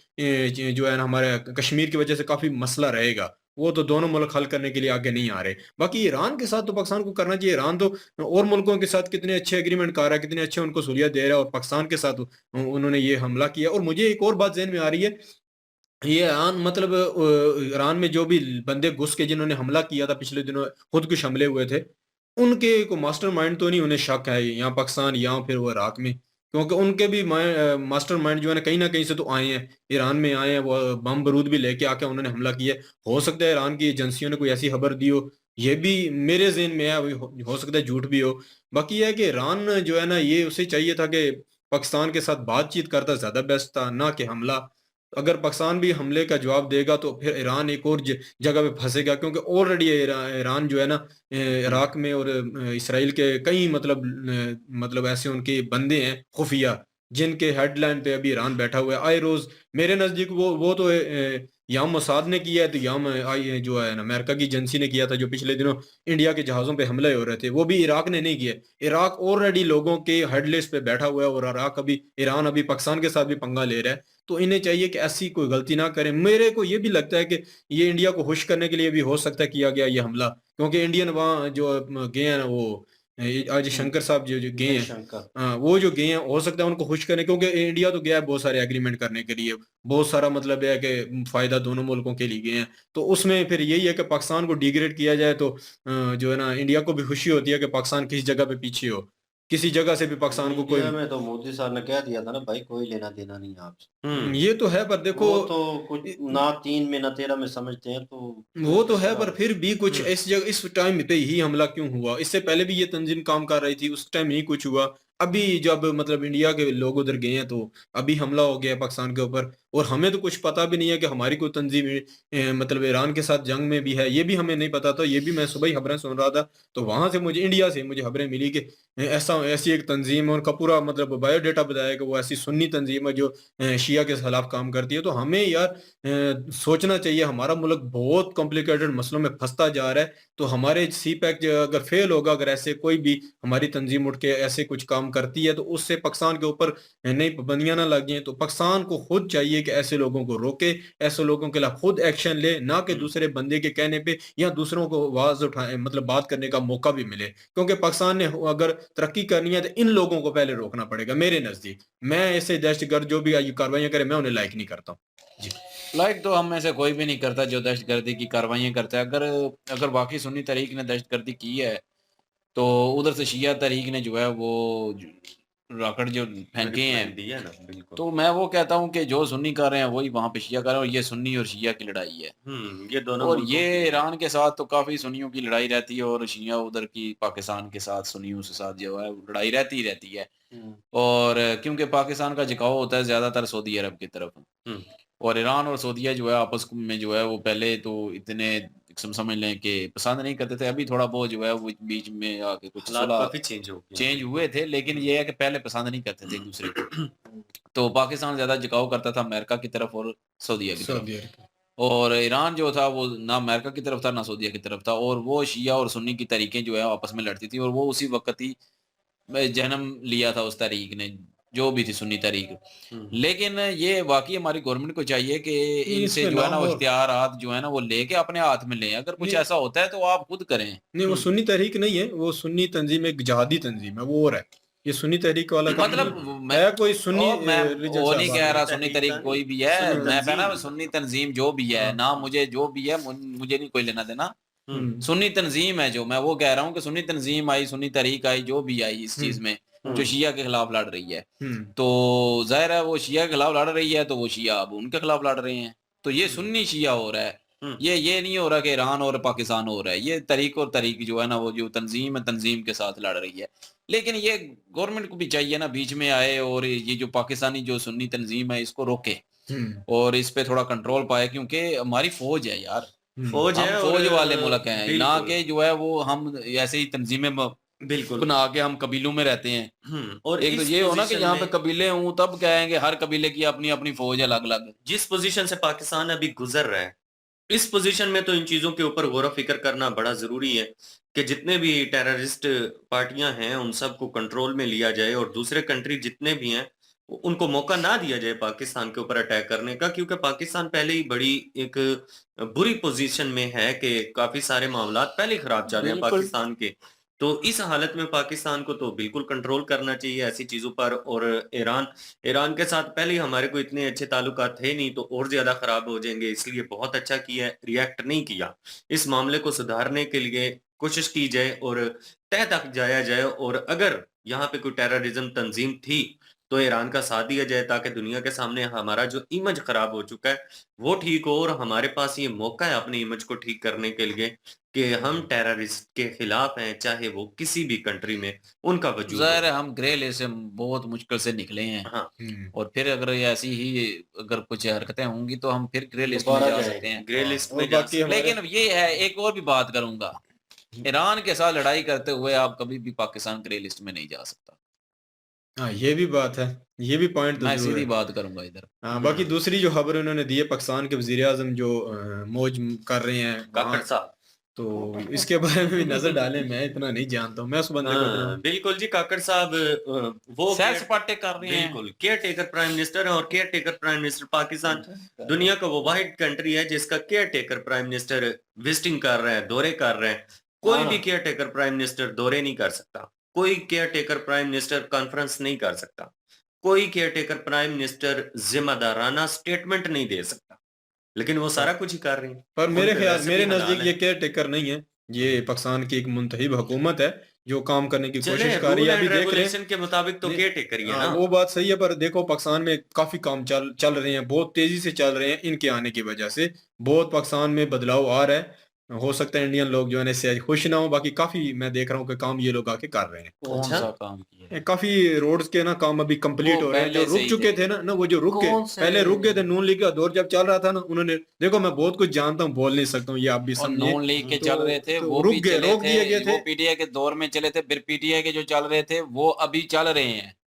S3: जो है ना हमारे कश्मीर की वजह से काफी मसला रहेगा, वो तो दोनों मुल्क हल करने के लिए आगे नहीं आ रहे। बाकी ईरान के साथ तो पाकिस्तान को करना चाहिए। ईरान तो और मुल्कों के साथ कितने अच्छे एग्रीमेंट कर रहा है, कितने अच्छे उनको सहूलियत दे रहा है, और पाकिस्तान के साथ उन्होंने ये हमला किया। और मुझे एक और बात ज़हन में आ रही है, ये ईरान मतलब ईरान में जो भी बंदे घुस के जिन्होंने हमला किया था पिछले दिनों, खुद कुछ हमले हुए थे, उनके को मास्टर माइंड तो नहीं उन्हें शक है यहाँ पाकिस्तान या फिर वो इराक में, क्योंकि उनके भी मास्टर माइंड जो है ना कहीं से तो आए हैं, ईरान में आए हैं। वो बम बारूद भी लेके आके उन्होंने हमला किया। हो सकता है ईरान की एजेंसियों ने कोई ऐसी खबर दी हो, ये भी मेरे ज़हन में है। हो सकता है झूठ भी हो। बाकी यह है कि ईरान जो है ना, ये उसे चाहिए था कि पाकिस्तान के साथ बातचीत करता ज्यादा बेस्ट था, ना कि हमला। अगर पाकिस्तान भी हमले का जवाब देगा तो फिर ईरान एक और जगह पे फंसेगा, क्योंकि ऑलरेडी ईरान जो है ना इराक में और इसराइल के कई मतलब ऐसे उनके बंदे हैं खुफिया, जिनके हेडलाइन पे अभी ईरान बैठा हुआ है आए रोज। मेरे नजदीक वो तो या मोसाद ने किया है, तो या जो है ना अमेरिका की एजेंसी ने किया था, जो पिछले दिनों इंडिया के जहाज़ों पे हमले हो रहे थे, वो भी इराक ने नहीं किया। इराक ऑलरेडी लोगों के हेड लिस्ट पे बैठा हुआ है, और ईरान अभी पाकिस्तान के साथ भी पंगा ले रहा है। तो इन्हें चाहिए कि ऐसी कोई गलती ना करें। मेरे को ये भी लगता है कि ये इंडिया को खुश करने के लिए भी हो सकता है किया गया ये हमला, क्योंकि इंडियन वहाँ जो गए हैं ना, वो आज शंकर साहब जो गए हैं,
S2: जयशंकर।
S3: हाँ, वो जो गए हैं, हो सकता है उनको खुश करें, क्योंकि इंडिया तो गया है बहुत सारे एग्रीमेंट करने के लिए, बहुत सारा मतलब है कि फायदा दोनों मुल्कों के लिए गए हैं। तो उसमें फिर यही है कि पाकिस्तान को डिग्रेड किया जाए, तो जो है ना इंडिया को भी खुशी होती है कि पाकिस्तान किसी जगह पे पीछे हो, किसी जगह से भी पाकिस्तान को कोई।
S2: इंडिया में तो मोदी साहब ने कह दिया था ना भाई, कोई लेना देना नहीं है आपसे।
S3: ये तो है, पर देखो
S2: वो तो कुछ ना 3 में ना 13 में समझते हैं, तो
S3: वो तो है, पर फिर भी कुछ
S2: हम्म।
S3: इस टाइम पे ही हमला क्यों हुआ? इससे पहले भी ये तंजीम काम कर रही थी, उस टाइम नहीं कुछ हुआ। अभी जब मतलब इंडिया के लोग उधर गए हैं, तो अभी हमला हो गया है पाकिस्तान के ऊपर, और हमें तो कुछ पता भी नहीं है कि हमारी कोई तंजीम मतलब ईरान के साथ जंग में भी है, ये भी हमें नहीं पता था। ये भी मैं सुबह ही खबरें सुन रहा था, तो वहां से इंडिया से मुझे खबरें मिली कि ऐसी एक तंजीम है, उनका पूरा मतलब बायोडेटा बताया कि वो ऐसी सुन्नी तंजीम है जो शिया के खिलाफ काम करती है। तो हमें यार सोचना चाहिए, हमारा मुल्क बहुत कॉम्प्लिकेटेड मसलों में फंसता जा रहा है। तो हमारे सी पैक अगर फेल होगा, अगर ऐसे कोई भी हमारी तंजीम उठ के ऐसे कुछ काम करती है, तो उससे पाकिस्तान के ऊपर नई पाबंदियां ना लग जाएं। तो पाकिस्तान को खुद चाहिए कि ऐसे लोगों को रोके, ऐसे लोगों के खिलाफ खुद एक्शन ले, ना कि दूसरे बंदे के कहने पे या दूसरों को आवाज उठाए, मतलब बात करने का मौका भी मिले। क्योंकि पाकिस्तान ने अगर तरक्की करनी है, तो इन लोगों को पहले रोकना पड़ेगा मेरे नजदीक। मैं ऐसे दहशतगर्द जो भी कार्रवाइयां करे, मैं उन्हें लाइक नहीं करता हूँ। जी।
S1: लाइक तो हम में से कोई भी नहीं करता जो दहशतगर्दी की कार्रवाइयाँ करता है। अगर अगर वाकई सुन्नी तहरीक ने दहशतगर्दी की है, तो उधर से शिया तहरीक ने जो है वो रॉकेट जो फेंके हैं,
S6: दिया ना, बिल्कुल।
S1: तो मैं वो कहता हूँ कि जो सुन्नी कर रहे हैं वही वहाँ पे शिया कर रहे हैं, और ये सुन्नी और शिया की लड़ाई है।
S6: ये दोनों
S1: और
S6: मुल्कों
S1: ये
S6: की है।
S1: ईरान के साथ तो काफ़ी सुन्नियों की लड़ाई रहती है, और शिया उधर की पाकिस्तान के साथ सुन्नियों के साथ जो है लड़ाई रहती ही रहती है। और क्योंकि पाकिस्तान का झुकाव होता है ज़्यादातर सऊदी अरब की तरफ,
S6: हम्म,
S1: और ईरान और सऊदीया जो है आपस में जो है वो पहले तो इतने समझ लें कि पसंद नहीं करते थे। अभी थोड़ा बहुत जो है वो बीच में आके कुछ
S6: हालात
S1: सुलह
S6: काफी चेंज हो गए हैं।
S1: चेंज हुए थे, लेकिन ये है कि पहले पसंद नहीं करते थे एक दूसरे को। तो पाकिस्तान ज़्यादा झुकाव करता था अमेरिका की तरफ और सऊदीया की तरफ,
S3: सऊदी अरब।
S1: और ईरान जो था वो ना अमेरिका की तरफ था ना सऊदीया की तरफ था, और वो शिया और सुन्नी की तहरीकें जो है आपस में लड़ती थी, और वो उसी वक़्त ही जन्म लिया था उस तहरीक ने, जो भी थी सुन्नी तहरीक।
S6: हम्म,
S1: लेकिन ये वाक़ई हमारी गवर्नमेंट को चाहिए कि
S3: नहीं,
S1: इनसे
S3: इसमें
S1: जो है ना वो
S3: लाहौर
S1: इख्तियारात जो है ना वो लेके अपने हाथ में लें। अगर कुछ
S3: नहीं,
S1: ऐसा होता है तो आप खुद करें।
S3: नहीं, वो सुन्नी तहरीक नहीं है, वो सुन्नी तंजीम एक जिहादी तंजीम है, वो और है। ये सुन्नी तहरीक वाला काम
S1: मतलब मैं
S3: है कोई सुन्नी
S1: मैं
S3: रिलीजन
S1: वो
S3: से
S1: नहीं
S3: बात
S1: कह
S3: नहीं।
S1: रहा सुन्नी तहरीक कोई भी है,
S3: सुन्नी
S1: मैं कह रहा
S6: तंजीम।
S1: सुन्नी तंजीम जो भी है
S3: हाँ,
S1: ना, मुझे जो भी है मुझे नहीं कोई लेना देना।
S3: हम्म,
S1: सुन्नी तंजीम है जो, मैं वो कह रहा हूँ कि सुन्नी तंजीम आई, सुन्नी तहरीक आई, जो भी आई इस चीज़
S3: हम्म,
S1: में, जो
S6: हम्म,
S1: शिया के खिलाफ लड़ रही है।
S3: हम्म,
S1: तो ज़ाहिर है वो शिया के खिलाफ लड़ रही है, तो वो शिया अब उनके खिलाफ लड़ रहे हैं। तो ये सुन्नी शिया हो रहा है।
S6: हम्म,
S1: ये नहीं हो रहा कि ईरान और पाकिस्तान हो रहा है। ये तहरीक और तहरीक जो है ना, वो जो तंजीम है, तंजीम के साथ लड़ रही है। लेकिन ये गवर्नमेंट को भी चाहिए ना बीच में आए, और ये जो पाकिस्तानी जो सुन्नी तंजीम है इसको रोके,
S3: हम्म,
S1: और इस पे थोड़ा कंट्रोल पाए, क्योंकि हमारी फ़ौज है यार।
S6: फौज
S1: हम
S6: है और
S1: फ़ौज वाले मुल्क हैं, ना
S6: बिल्कुल
S1: कि जो है वो हम ऐसे ही तंजीमें
S6: बिल्कुल।
S1: बना के हम कबीलों में रहते हैं।
S6: और
S1: एक तो
S6: इस
S1: ये हो ना कि
S6: पोजीशन
S1: यहाँ पे
S6: में
S1: कबीले हों, तब कहेंगे हर कबीले की अपनी अपनी फौज है अलग-अलग।
S6: जिस पोजीशन से पाकिस्तान अभी गुजर रहा है, इस पोजीशन में तो इन चीजों के ऊपर गौर फिक्र करना बड़ा जरूरी है कि जितने भी टेररिस्ट पार्टियां हैं उन सबको कंट्रोल में लिया जाए, और दूसरे कंट्री जितने भी हैं उनको मौका ना दिया जाए पाकिस्तान के ऊपर अटैक करने का, क्योंकि पाकिस्तान पहले ही बड़ी एक बुरी पोजीशन में है कि काफी सारे मामलात पहले ही खराब चल रहे हैं
S1: बिल्कुल।
S6: पाकिस्तान के। तो इस हालत में पाकिस्तान को तो बिल्कुल कंट्रोल करना चाहिए ऐसी चीजों पर। और ईरान ईरान के साथ पहले ही हमारे को इतने अच्छे ताल्लुकात थे नहीं, तो और ज्यादा खराब हो जाएंगे, इसलिए बहुत अच्छा किया है, रिएक्ट नहीं किया। इस मामले को सुधारने के लिए कोशिश की जाए और तह तक जाया जाए, और अगर यहाँ पे कोई टेररिज्म तंजीम थी तो ईरान का साथ दिया जाए, ताकि दुनिया के सामने हमारा जो इमेज खराब हो चुका है वो ठीक हो, और हमारे पास ये मौका है अपनी इमेज को ठीक करने के लिए कि हम टेररिस्ट के खिलाफ हैं, चाहे वो किसी भी कंट्री में उनका वजूद
S1: ज़ाहिर है
S6: हो।
S1: हम ग्रे लिस्ट से बहुत मुश्किल से निकले हैं,
S6: हाँ,
S3: हम्म,
S1: और फिर अगर ये ऐसी ही अगर कुछ हरकतें होंगी तो हम फिर ग्रे लिस्ट में
S2: दोबारा
S1: जा
S2: जाएंगे।
S1: सकते हैं।
S6: ग्रे लिस्ट
S3: और
S6: में जा
S3: बाकी हमारे
S1: लेकिन ये है, एक और भी बात करूँगा, ईरान के साथ लड़ाई करते हुए आप कभी भी पाकिस्तान ग्रे लिस्ट में नहीं जा सकता।
S3: हाँ, ये भी बात है। ये भी पॉइंट तो
S1: मैं
S3: जरूर
S1: सीधी
S3: है।
S1: बात करूंगा इधर।
S3: हाँ, बाकी दूसरी जो खबर उन्होंने दी है, पाकिस्तान के वजीर आजम जो मौज कर रहे हैं
S6: काकड़
S3: वहाँ,
S6: साहब।
S3: तो इसके बारे में भी नजर डालें। मैं इतना नहीं जानता हूँ, मैं उस बंदे को इतना
S6: बिल्कुल जी, काकड़ साहब वो
S1: सैर
S6: केयर
S1: सपाटे कर रहे हैं।
S6: बिल्कुल केयर टेकर प्राइम मिनिस्टर है, और care taker prime minister Pakistan दुनिया का वो वाहिद कंट्री है जिसका care taker prime minister visiting कर रहे हैं, दौरे कर रहे हैं। कोई भी केयर टेकर प्राइम मिनिस्टर दौरे नहीं कर सकता, कोई care taker prime minister conference नहीं कर सकता, कोई केयर टेकर प्राइम मिनिस्टर जिम्मेदाराना स्टेटमेंट नहीं दे सकता, लेकिन वो सारा कुछ ही कर रहे हैं।
S3: पर मेरे
S6: उनके
S3: ख्याल
S6: वैसे
S3: मेरे
S6: भी हलाल
S3: नजदीक
S6: है।
S3: ये केयर टेकर नहीं है, ये पाकिस्तान की एक मुंतखब हुकूमत है जो काम करने की
S6: चले
S3: कोशिश कर रही
S6: रूल
S3: है।
S6: एंड
S3: अभी देख रहे हैं,
S6: रेगुलेशन के मुताबिक तो
S3: नहीं,
S6: केयर टेकर ही है
S3: हाँ,
S6: ना।
S3: वो बात सही है, पर देखो पाकिस्तान में काफी काम चल रहे हैं, बहुत तेजी से चल रहे हैं। इनके आने की वजह से बहुत पाकिस्तान में बदलाव आ रहा है। हो सकता है इंडियन लोग जो है ना इससे खुश ना हो, बाकी काफी मैं देख रहा हूँ कि काम ये लोग आके कर रहे हैं।
S1: कौन
S6: अच्छा।
S1: सा काम किया है?
S3: काफी रोड्स के ना काम अभी कंप्लीट
S1: वो
S3: हो रहे हैं, जो
S1: पहले से
S3: रुक
S1: ही
S3: चुके
S1: थे।
S3: थे ना वो जो रुक गए,
S1: कौन से?
S3: पहले रुक गए थे। नून लीग का दौर जब चल रहा था ना, उन्होंने, देखो मैं बहुत कुछ जानता हूँ, बोल नहीं सकता हूँ, ये आप भी
S1: और
S3: समझिए।
S1: नॉन लीग के
S3: तो-
S1: चल रहे थे,
S3: तो
S1: वो
S3: रुक
S1: भी
S3: गए,
S1: चले
S3: रोक दिए गए
S1: थे,
S3: थे।
S1: वो पीटीआई के दौर में चले थे, फिर पीटीआई के जो चल रहे थे वो अभी चल रहे हैं।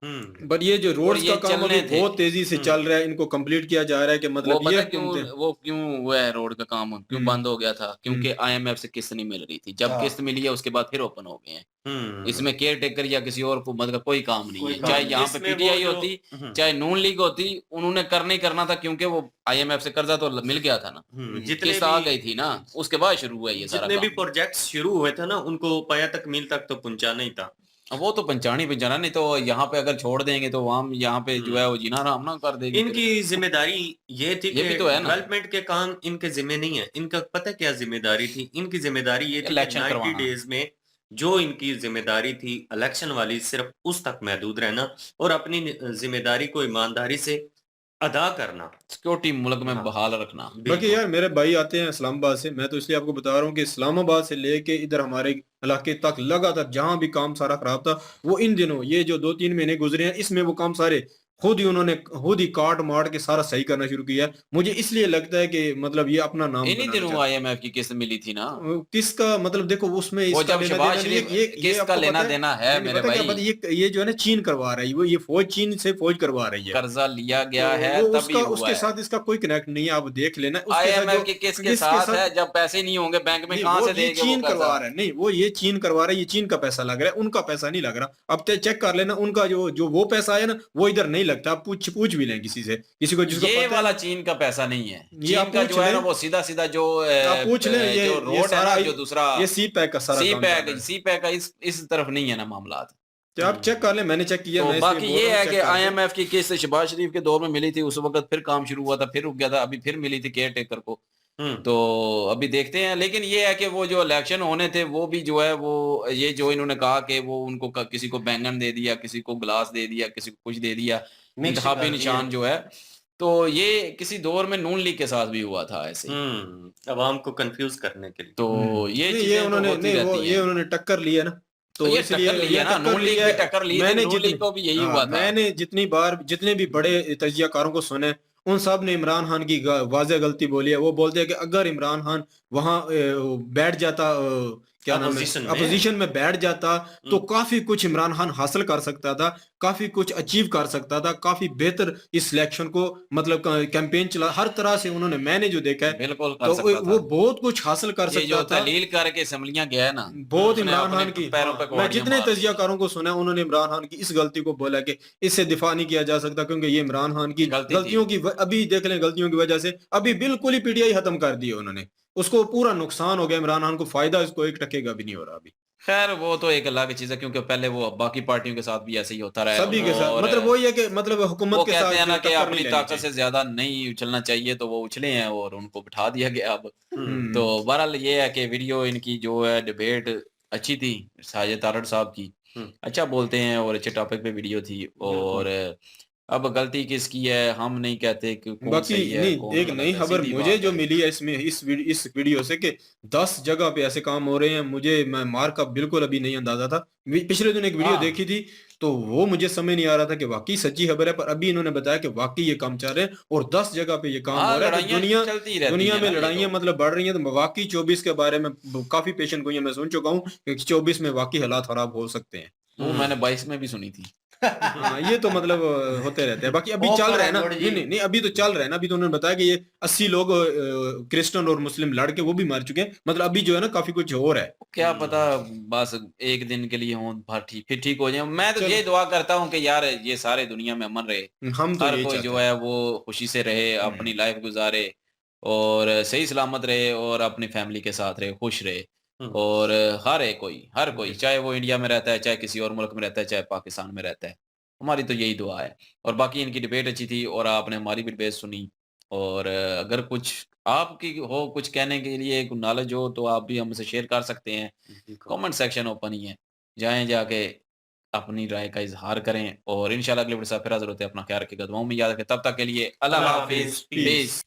S3: पर ये जो रोड्स
S1: ये
S3: का काम
S1: चलने
S3: अभी
S1: थे।
S3: बहुत तेजी से चल रहा है, इनको कंप्लीट किया जा रहा है कि
S1: वो
S3: मतलब
S1: पता
S3: ये
S1: क्यों,
S3: हुकूमतें-
S1: वो क्यों हुआ है रोड का काम, क्यों बंद हो गया था? क्योंकि आईएमएफ से किस्त नहीं मिल रही थी। जब
S2: हाँ।
S1: किस्त मिली है उसके बाद फिर ओपन हो गए हैं। इसमें केयर टेकर या किसी और हुकूमत का कोई काम नहीं
S2: कोई
S1: है।
S2: काम
S1: चाहे
S2: नहीं।
S1: यहाँ पे
S6: इसमें वो
S1: पीटीआई
S6: जो-
S1: होती, चाहे नून लीग होती, उन्होंने करना ही करना था, क्योंकि वो आईएमएफ से कर्जा तो मिल गया था ना,
S6: जितने
S1: किस्त आ
S6: भी
S1: गई थी ना, उसके बाद शुरू हुआ ये सारा
S6: जितने भी
S1: काम।
S6: प्रोजेक्ट्स शुरू हुए थे ना, उनको पाया तक मील तक तो पहुंचाना ही था।
S1: वो तो पंचाना, नहीं तो यहाँ पे अगर छोड़ देंगे तो वहाँ यहाँ पे जो है वो जीना आराम ना कर देगी।
S6: इनकी जिम्मेदारी ये थी
S1: ये
S6: कि
S1: भी तो है ना।
S6: डेवलपमेंट के काम इनके जिम्मे नहीं है। इनका पता क्या जिम्मेदारी थी? इनकी जिम्मेदारी ये थी कि
S1: इलेक्शन
S6: 90
S1: करवाना।
S6: डेज में जो इनकी जिम्मेदारी थी इलेक्शन वाली, सिर्फ उस तक महदूद रहना और अपनी जिम्मेदारी को ईमानदारी से अदा करना,
S1: सिक्योरिटी मुल्क में
S6: हाँ।
S1: बहाल रखना।
S3: बाकी यार मेरे भाई आते हैं इस्लामाबाद से, मैं तो इसलिए आपको बता रहा हूँ कि इस्लामाबाद से लेके इधर हमारे इलाके तक लगातार जहां भी काम सारा खराब था, वो इन दिनों ये जो 2-3 महीने गुजरे हैं इसमें वो काम सारे उन्होंने खुद ही काट मार के सारा सही करना शुरू किया है। मुझे इसलिए लगता है कि मतलब ये अपना नाम
S1: इन्हीं
S3: बनाना
S1: दिनों
S3: चाहते
S1: आईएमएफ की किस्त मिली थी ना।
S3: हैं। किसका मतलब देखो उसमें
S1: वो
S3: इसका
S1: जब
S3: लेना
S1: शहबाज
S3: देना नहीं,
S1: शरीफ
S3: ये
S1: किसका
S3: आपको
S1: लेना
S3: पता
S1: देना है
S3: नहीं,
S1: मेरे
S3: पता क्या
S1: भाई?
S3: पता, ये जो है ना चीन करवा रहा है, वो ये फौज चीन से फौज करवा रही है।
S1: कर्जा लिया गया
S3: तो
S1: है
S3: वो
S1: तभी
S3: उसका
S1: हुआ
S3: उसके
S1: है।
S3: साथ इसका कोई कनेक्ट नहीं है, आप देख लेना। उसके साथ
S1: आईएमएफ
S3: जो-
S1: की किसके
S3: किसके
S1: साथ है? जब पैसे नहीं होंगे बैंक में
S3: नहीं,
S1: कहाँ
S3: वो
S1: से
S3: ये
S1: देंगे
S3: चीन
S1: वो
S3: करवा
S1: पैसा?
S3: रहा है, नहीं वो ये चीन करवा रहा है, ये चीन का पैसा लग रहा है, उनका पैसा नहीं लग रहा। अब चेक कर लेना, उनका जो वो पैसा है ना वो इधर नहीं लगता। आप पूछ भी लें किसी से, किसी को जिसको
S1: ये
S3: पता है।
S1: वाला चीन का पैसा नहीं है।
S3: ये आप
S1: चीन का
S3: पूछ
S1: जो है
S3: लें।
S1: ना वो सीधा सीधा जो
S3: आप पूछ लें, ये
S1: जो
S3: ये
S1: रोड है
S3: सारा
S1: ना, जो दूसरा
S3: ये सी पैक का सारा काम कर रहा है।
S1: सी पैक का इस तरफ नहीं है ना मामला।
S3: तो आप चेक कर लें, मैंने चेक किया।
S1: तो
S3: मैं इसलिए
S1: बाकी
S3: बोल
S1: ये
S3: रहा हूँ,
S1: है
S3: चेक
S1: कि
S3: कर लें।
S1: आईएमएफ की किस्त शहबाज शरीफ के दौर में मिली थी, उस वक्त फिर काम शुरू हुआ था, फिर रुक गया था, अभी फिर मिली थी केयर टेकर को। तो अभी देखते हैं। लेकिन ये है कि वो जो इलेक्शन होने थे वो भी जो है वो ये जो इन्होंने कहा कि वो उनको किसी को बैंगन दे दिया, किसी को गिलास दे दिया, किसी को कुछ दे दिया, इंतखाबी
S2: कर
S1: निशान
S2: दिया।
S1: जो है, तो ये किसी दौर में नून लीग के साथ भी हुआ था ऐसे ही।
S6: अवाम को कंफ्यूज करने के लिए।
S1: तो ये
S3: नहीं,
S1: चीजें
S3: ये
S1: तो
S3: उन्होंने
S1: होती
S3: नहीं वो
S1: रहती
S3: ये
S1: हैं।
S3: उन्होंने टक्कर ली है ना, तो
S1: ये
S3: इसलिए
S1: टक्कर ली है ना,
S3: टक्कर
S1: नून
S3: ली
S1: लीग
S3: है।
S1: भी टक्कर ली थी,
S3: मैंने
S1: नून लीग को भी यही
S3: हाँ,
S1: हुआ था।
S3: मैंने जितने भी बड़े तजियाकारों को सुने, उन सब ने इमरान खान की वाज़ेह गलती बोली है। वो बोलते हैं कि अगर इमरान खान वहां बैठ जाता, क्या नाम है,
S6: Opposition में।
S3: अपोजिशन में बैठ जाता, तो काफी कुछ इमरान खान हासिल कर सकता था, काफी कुछ अचीव कर सकता था, काफी बेहतर इस इलेक्शन को मतलब कैंपेन चला हर तरह से उन्होंने, मैंने जो देखा है
S1: बिल्कुल कर
S3: तो
S1: सकता
S3: वो
S1: था।
S3: बहुत कुछ हासिल कर
S1: ये जो
S3: सकता था।
S1: तहलील करके असम्बलियां गया है ना,
S3: बहुत
S1: उसने
S3: इमरान
S1: अपने
S3: खान की,
S1: पैरों पे
S3: मैं
S1: कुल्हाड़ियां
S3: जितने
S1: मार दी।
S3: तजियाकारों को सुना उन्होंने इमरान खान की इस गलती को बोला कि इससे दिफा नहीं किया जा सकता, क्योंकि ये इमरान खान की
S1: गलती
S3: गलतियों की अभी देख लें, गलतियों की वजह से अभी बिल्कुल ही पीटीआई खत्म कर दी है उन्होंने। उसको पूरा नुकसान हो गया, इमरान खान को फायदा इसको 1% का भी नहीं हो रहा अभी।
S1: खैर वो तो एक अलग चीज है, क्योंकि पहले वो बाकी पार्टियों के साथ भी ऐसे ही होता रहा है।
S3: सभी के साथ
S1: और
S3: मतलब वही है कि मतलब
S1: वो
S3: हुकूमत के
S1: कहते
S3: साथ
S1: हैं ना कि
S3: टक्कर
S1: अपनी
S3: नहीं लेनी
S1: ताकत
S3: चाहिए।
S1: से ज्यादा नहीं उछलना चाहिए, तो वो उछले हैं और उनको बिठा दिया गया अब।
S3: हम्म।
S1: तो बहरहाल ये है कि वीडियो इनकी जो है डिबेट अच्छी थी, साजिद तारड़ साहब की, अच्छा बोलते हैं और अच्छे टॉपिक पे वीडियो थी। और अब गलती किसकी है हम नहीं कहते कि कौन
S3: बाकी
S1: सही है
S3: नहीं,
S1: कौन
S3: एक
S1: गलत
S3: नई
S1: है,
S3: खबर
S1: सीधी
S3: मुझे
S1: बात
S3: जो
S1: है।
S3: मिली है इसमें इस वीडियो से कि 10 जगह पे ऐसे काम हो रहे हैं। मैं मार्क का बिल्कुल अभी नहीं अंदाजा था। पिछले दिन एक वीडियो
S1: हाँ।
S3: देखी थी तो वो मुझे समझ नहीं आ रहा था कि वाकई सच्ची खबर है, पर अभी इन्होंने बताया कि वाकई ये काम चल रहे हैं और 10 जगह पे ये काम
S1: हाँ,
S3: हो रहा है। तो
S1: लड़ाइयाँ चलती रहती
S3: दुनिया
S1: हैं
S3: में
S1: ना ये
S3: लड़ाइयाँ
S1: तो।
S3: मतलब बढ़ रही हैं। तो वाकई 24 के बारे में काफी पेशेंट गोइयां मैं सुन चुका हूँ कि 24 में वाकई हालात खराब हो सकते हैं।
S1: वो मैंने 22 में भी सुनी थी।
S3: हाँ, ये तो मतलब होते रहते हैं। बाकी अभी
S2: होप
S3: चल
S2: फॉर
S3: रहा है ना,
S2: एंड्रॉइड जी।
S3: नहीं अभी तो चल रहा है ना। अभी तो उन्होंने बताया कि ये 80 लोग क्रिश्चियन और मुस्लिम लड़के वो भी मर चुके हैं। मतलब अभी जो है ना काफी कुछ हो रहा है।
S1: क्या पता, बस एक दिन के लिए हों ठीक, फिर ठीक हो जाए। मैं तो
S3: चलो,
S1: ये दुआ करता हूँ कि यार ये सारे दुनिया में अमन रहे,
S3: हम तो
S1: हर
S3: यही
S1: कोई
S3: चाहते
S1: जो
S3: हैं।
S1: है वो खुशी से रहे, अपनी लाइफ गुजारे और सही सलामत रहे और अपनी फैमिली के साथ रहे, खुश रहे।
S6: हम्म,
S1: और हर कोई चाहे वो इंडिया में रहता है, चाहे किसी और मुल्क में रहता है, चाहे पाकिस्तान में रहता है, हमारी तो यही दुआ है। और बाकी इनकी डिबेट अच्छी थी और आपने हमारी भी डिबेट सुनी। और अगर कुछ आपकी हो कुछ कहने के लिए, कुछ नॉलेज हो तो आप भी हमसे शेयर कर सकते हैं।
S6: बिल्कुल।
S1: कमेंट सेक्शन ओपन ही है, जाएँ जाके अपनी राय का इज़हार करें और इंशाल्लाह अगले वीडियो के साथ फिर हाज़िर होते हैं। अपना ख्याल रखिएगा, दुआओं में याद रखें। तब तक के लिए अल्लाह
S6: अल्लाह
S1: हाफ़िज़,
S6: हाफिज, पीस।
S1: पीस।